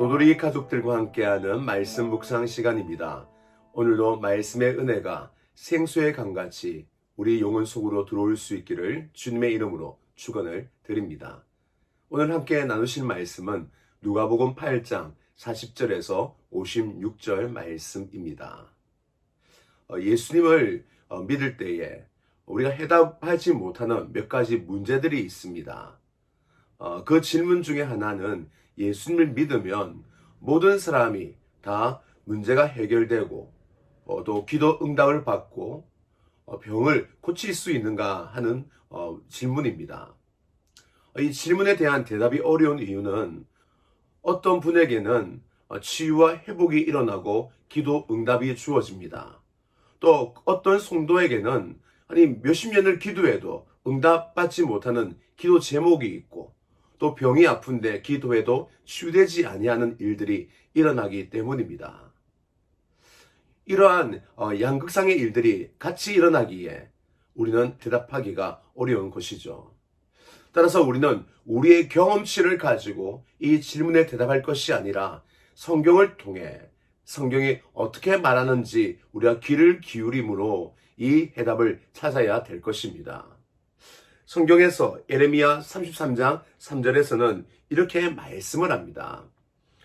도돌이 가족들과 함께하는 말씀 묵상 시간입니다. 오늘도 말씀의 은혜가 생수의 강같이 우리 영혼 속으로 들어올 수 있기를 주님의 이름으로 축원을 드립니다. 오늘 함께 나누실 말씀은 누가복음 8장 40절에서 56절 말씀입니다. 예수님을 믿을 때에 우리가 해답하지 못하는 몇 가지 문제들이 있습니다. 그 질문 중에 하나는 예수님을 믿으면 모든 사람이 다 문제가 해결되고 또 기도 응답을 받고 병을 고칠 수 있는가 하는 질문입니다. 이 질문에 대한 대답이 어려운 이유는 어떤 분에게는 치유와 회복이 일어나고 기도 응답이 주어집니다. 또 어떤 성도에게는 몇십 년을 기도해도 응답받지 못하는 기도 제목이 있고 또 병이 아픈데 기도해도 치유되지 아니하는 일들이 일어나기 때문입니다. 이러한 양극상의 일들이 같이 일어나기에 우리는 대답하기가 어려운 것이죠. 따라서 우리는 우리의 경험치를 가지고 이 질문에 대답할 것이 아니라 성경을 통해 성경이 어떻게 말하는지 우리가 귀를 기울임으로 이 해답을 찾아야 될 것입니다. 성경에서 예레미야 33장 3절에서는 이렇게 말씀을 합니다.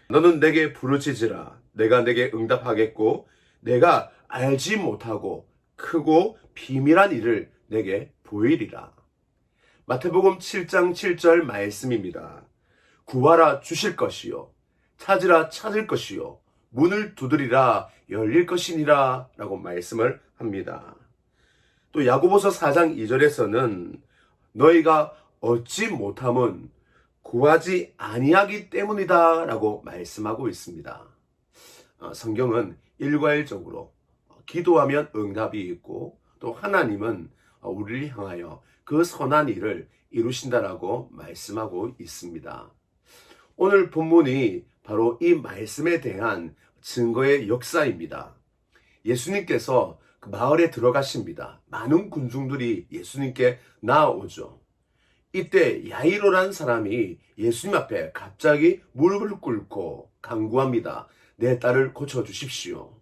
너는 내게 부르짖으라. 내가 내게 응답하겠고 내가 알지 못하고 크고 비밀한 일을 내게 보이리라. 마태복음 7장 7절 말씀입니다. 구하라 주실 것이요 찾으라 찾을 것이요 문을 두드리라 열릴 것이니라 라고 말씀을 합니다. 또 야고보서 4장 2절에서는 너희가 얻지 못함은 구하지 아니하기 때문이다 라고 말씀하고 있습니다. 성경은 일괄적으로 기도하면 응답이 있고 또 하나님은 우리를 향하여 그 선한 일을 이루신다라고 말씀하고 있습니다. 오늘 본문이 바로 이 말씀에 대한 증거의 역사입니다. 예수님께서 그 마을에 들어가십니다. 많은 군중들이 예수님께 나아오죠. 이때 야이로란 사람이 예수님 앞에 갑자기 무릎을 꿇고 간구합니다. 내 딸을 고쳐주십시오.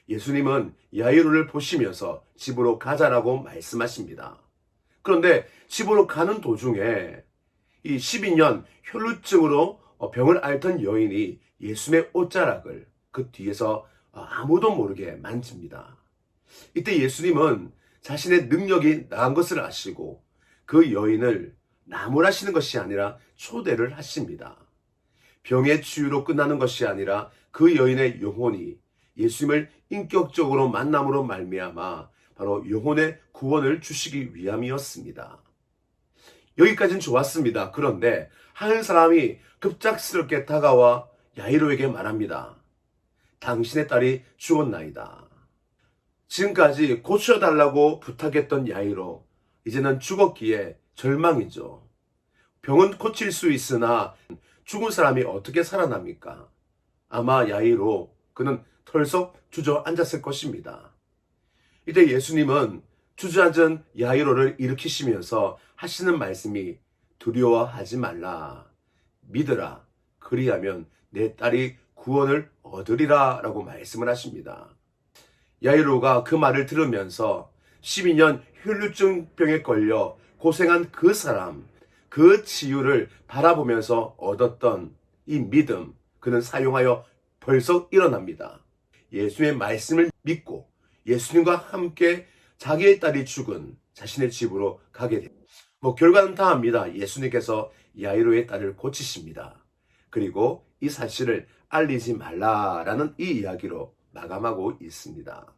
예수님은 야이로를 보시면서 집으로 가자라고 말씀하십니다. 그런데 집으로 가는 도중에 이 12년 혈루증으로 병을 앓던 여인이 예수님의 옷자락을 그 뒤에서 아무도 모르게 만집니다. 이때 예수님은 자신의 능력이 나은 것을 아시고 그 여인을 나무라시는 것이 아니라 초대를 하십니다. 병의 치유로 끝나는 것이 아니라 그 여인의 영혼이 예수님을 인격적으로 만남으로 말미암아 바로 영혼의 구원을 주시기 위함이었습니다. 여기까지는 좋았습니다. 그런데 한 사람이 급작스럽게 다가와 야이로에게 말합니다. 당신의 딸이 죽었나이다. 지금까지 고쳐달라고 부탁했던 야이로, 이제는 죽었기에 절망이죠. 병은 고칠 수 있으나 죽은 사람이 어떻게 살아납니까? 아마 야이로 그는 털썩 주저앉았을 것입니다. 이때 예수님은 주저앉은 야이로를 일으키시면서 하시는 말씀이 두려워하지 말라. 믿으라. 그리하면 내 딸이 구원을 얻으리라 라고 말씀을 하십니다. 야이로가 그 말을 들으면서 12년 혈루증병에 걸려 고생한 그 사람, 그 치유를 바라보면서 얻었던 이 믿음, 그는 사용하여 벌써 일어납니다. 예수님의 말씀을 믿고 예수님과 함께 자기의 딸이 죽은 자신의 집으로 가게 됩니다. 결과는 다합니다. 예수님께서 야이로의 딸을 고치십니다. 그리고 이 사실을 알리지 말라라는 이 이야기로 마감하고 있습니다.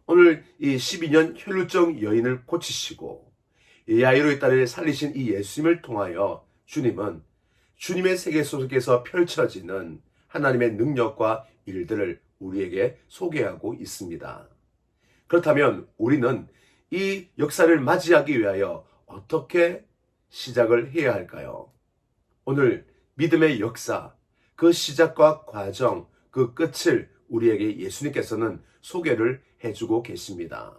오늘 이 12년 혈루증 여인을 고치시고 야이로의 딸을 살리신 이 예수님을 통하여 주님은 주님의 세계 속에서 펼쳐지는 하나님의 능력과 일들을 우리에게 소개하고 있습니다. 그렇다면 우리는 이 역사를 맞이하기 위하여 어떻게 시작을 해야 할까요? 오늘 믿음의 역사, 그 시작과 과정, 그 끝을 우리에게 예수님께서는 소개를 해주고 계십니다.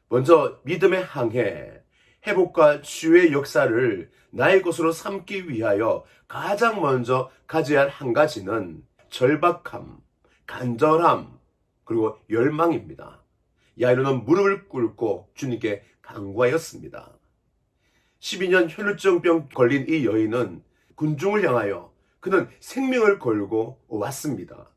먼저 믿음의 항해, 회복과 치유의 역사를 나의 것으로 삼기 위하여 가장 먼저 가져야 할 한 가지는 절박함, 간절함, 그리고 열망입니다. 야이로는 무릎을 꿇고 주님께 간구하였습니다. 12년 혈루증병 걸린 이 여인은 군중을 향하여 그는 생명을 걸고 왔습니다.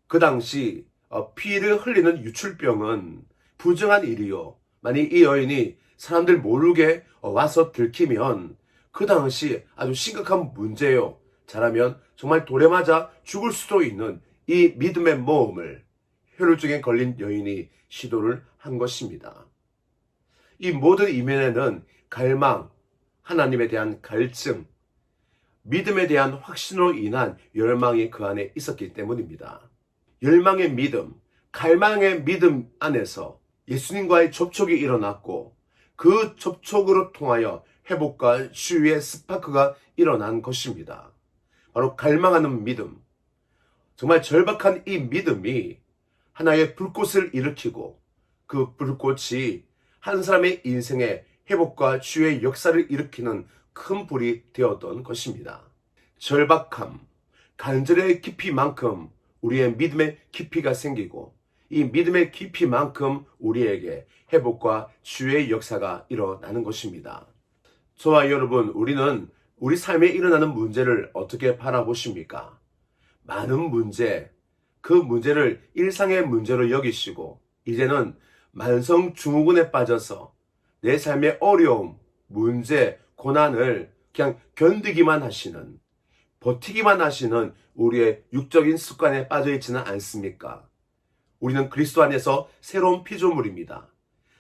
그 당시 피를 흘리는 유출병은 부정한 일이요. 만약 이 여인이 사람들 모르게 와서 들키면 그 당시 아주 심각한 문제요. 잘하면 정말 돌에 맞아 죽을 수도 있는 이 믿음의 모험을 혈루증에 걸린 여인이 시도를 한 것입니다. 이 모든 이면에는 갈망, 하나님에 대한 갈증, 믿음에 대한 확신으로 인한 열망이 그 안에 있었기 때문입니다. 열망의 믿음, 갈망의 믿음 안에서 예수님과의 접촉이 일어났고 그 접촉으로 통하여 회복과 치유의 스파크가 일어난 것입니다. 바로 갈망하는 믿음, 정말 절박한 이 믿음이 하나의 불꽃을 일으키고 그 불꽃이 한 사람의 인생에 회복과 치유의 역사를 일으키는 큰 불이 되었던 것입니다. 절박함, 간절의 깊이만큼 우리의 믿음의 깊이가 생기고 이 믿음의 깊이만큼 우리에게 회복과 치유의 역사가 일어나는 것입니다. 저와 여러분, 우리는 우리 삶에 일어나는 문제를 어떻게 바라보십니까? 많은 문제, 그 문제를 일상의 문제로 여기시고 이제는 만성 증후군에 빠져서 내 삶의 어려움, 문제, 고난을 그냥 견디기만 하시는, 버티기만 하시는 우리의 육적인 습관에 빠져 있지는 않습니까? 우리는 그리스도 안에서 새로운 피조물입니다.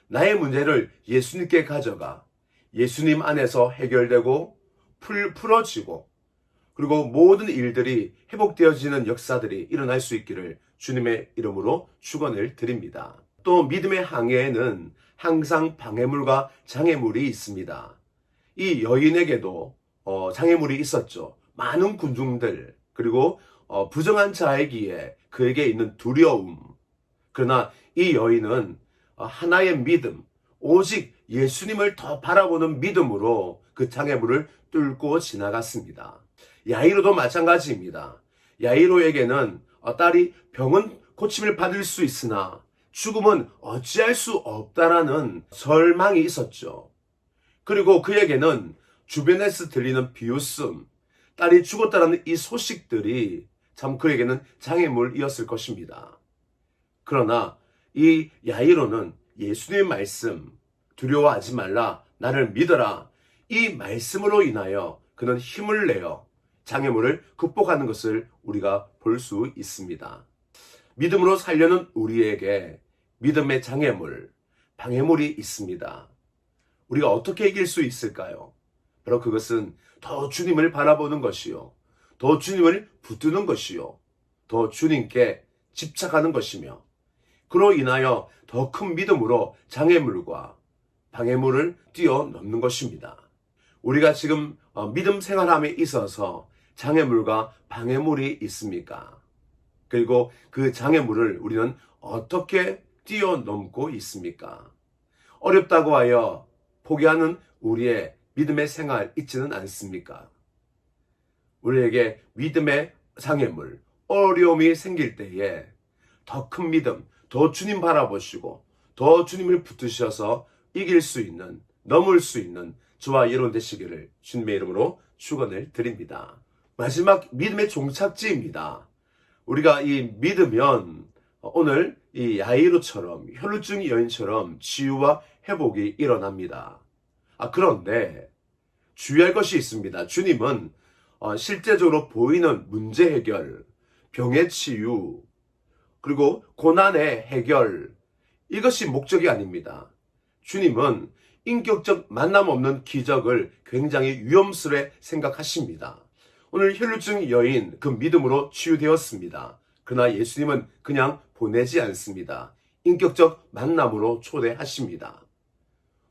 나의 문제를 예수님께 가져가 예수님 안에서 해결되고 풀어지고 그리고 모든 일들이 회복되어지는 역사들이 일어날 수 있기를 주님의 이름으로 축원을 드립니다. 또 믿음의 항해에는 항상 방해물과 장애물이 있습니다. 이 여인에게도 장애물이 있었죠. 많은 군중들, 그리고 부정한 자이기에 그에게 있는 두려움. 그러나 이 여인은 하나의 믿음, 오직 예수님을 더 바라보는 믿음으로 그 장애물을 뚫고 지나갔습니다. 야이로도 마찬가지입니다. 야이로에게는 딸이 병은 고침을 받을 수 있으나 죽음은 어찌할 수 없다라는 절망이 있었죠. 그리고 그에게는 주변에서 들리는 비웃음, 딸이 죽었다라는 이 소식들이 참 그에게는 장애물이었을 것입니다. 그러나 이 야이로는 예수님의 말씀, 두려워하지 말라, 나를 믿어라, 이 말씀으로 인하여 그는 힘을 내어 장애물을 극복하는 것을 우리가 볼 수 있습니다. 믿음으로 살려는 우리에게 믿음의 장애물, 방해물이 있습니다. 우리가 어떻게 이길 수 있을까요? 바로 그것은 더 주님을 바라보는 것이요, 더 주님을 붙드는 것이요, 더 주님께 집착하는 것이며 그로 인하여 더 큰 믿음으로 장애물과 방해물을 뛰어넘는 것입니다. 우리가 지금 믿음 생활함에 있어서 장애물과 방해물이 있습니까? 그리고 그 장애물을 우리는 어떻게 뛰어넘고 있습니까? 어렵다고 하여 포기하는 우리의 믿음의 생활 있지는 않습니까? 우리에게 믿음의 장애물, 어려움이 생길 때에 더 큰 믿음, 더 주님 바라보시고 더 주님을 붙드셔서 이길 수 있는, 넘을 수 있는 저와 여러분 되시기를 주님의 이름으로 축원을 드립니다. 마지막 믿음의 종착지입니다. 우리가 이 믿으면 오늘 이 야이로처럼, 혈루증 여인처럼 치유와 회복이 일어납니다. 그런데 주의할 것이 있습니다. 주님은 실제적으로 보이는 문제 해결, 병의 치유, 그리고 고난의 해결, 이것이 목적이 아닙니다. 주님은 인격적 만남 없는 기적을 굉장히 위험스레 생각하십니다. 오늘 혈루증 여인 그 믿음으로 치유되었습니다. 그러나 예수님은 그냥 보내지 않습니다. 인격적 만남으로 초대하십니다.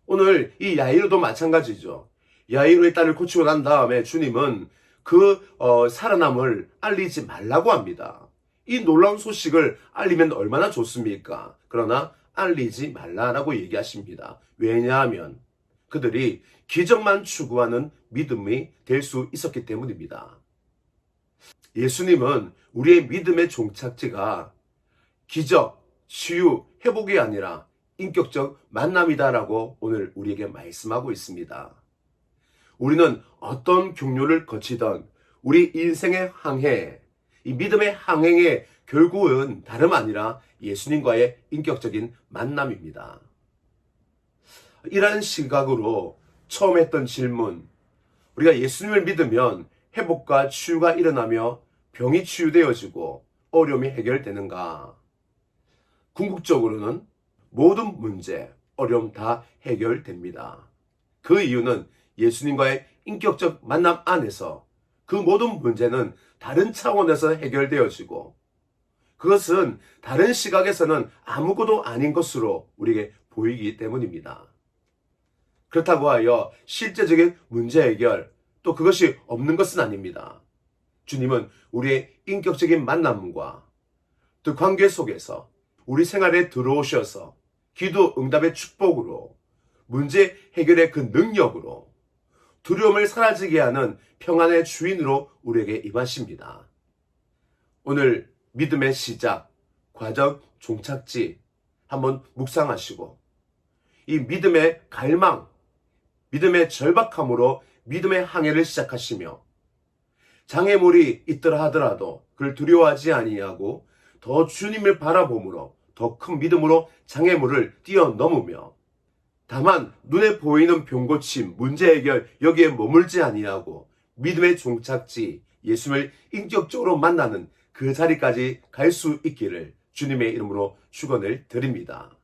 오늘 이 야이로도 마찬가지죠. 야이로의 딸을 고치고 난 다음에 주님은 그 살아남을 알리지 말라고 합니다. 이 놀라운 소식을 알리면 얼마나 좋습니까? 그러나 알리지 말라라고 얘기하십니다. 왜냐하면 그들이 기적만 추구하는 믿음이 될 수 있었기 때문입니다. 예수님은 우리의 믿음의 종착지가 기적, 치유, 회복이 아니라 인격적 만남이다라고 오늘 우리에게 말씀하고 있습니다. 우리는 어떤 경로를 거치던 우리 인생의 항해, 이 믿음의 항행의 결국은 다름 아니라 예수님과의 인격적인 만남입니다. 이러한 시각으로 처음 했던 질문, 우리가 예수님을 믿으면 회복과 치유가 일어나며 병이 치유되어지고 어려움이 해결되는가? 궁극적으로는 모든 문제, 어려움 다 해결됩니다. 그 이유는 예수님과의 인격적 만남 안에서 그 모든 문제는 다른 차원에서 해결되어지고 그것은 다른 시각에서는 아무것도 아닌 것으로 우리에게 보이기 때문입니다. 그렇다고 하여 실제적인 문제 해결, 또 그것이 없는 것은 아닙니다. 주님은 우리의 인격적인 만남과 그 관계 속에서 우리 생활에 들어오셔서 기도 응답의 축복으로 문제 해결의 그 능력으로 두려움을 사라지게 하는 평안의 주인으로 우리에게 임하십니다. 오늘 믿음의 시작, 과정, 종착지 한번 묵상하시고 이 믿음의 갈망, 믿음의 절박함으로 믿음의 항해를 시작하시며 장애물이 있더라 하더라도 그를 두려워하지 아니하고 더 주님을 바라봄으로 더 큰 믿음으로 장애물을 뛰어넘으며 다만 눈에 보이는 병고침, 문제 해결 여기에 머물지 아니하고 믿음의 종착지 예수님을 인격적으로 만나는 그 자리까지 갈 수 있기를 주님의 이름으로 축원을 드립니다.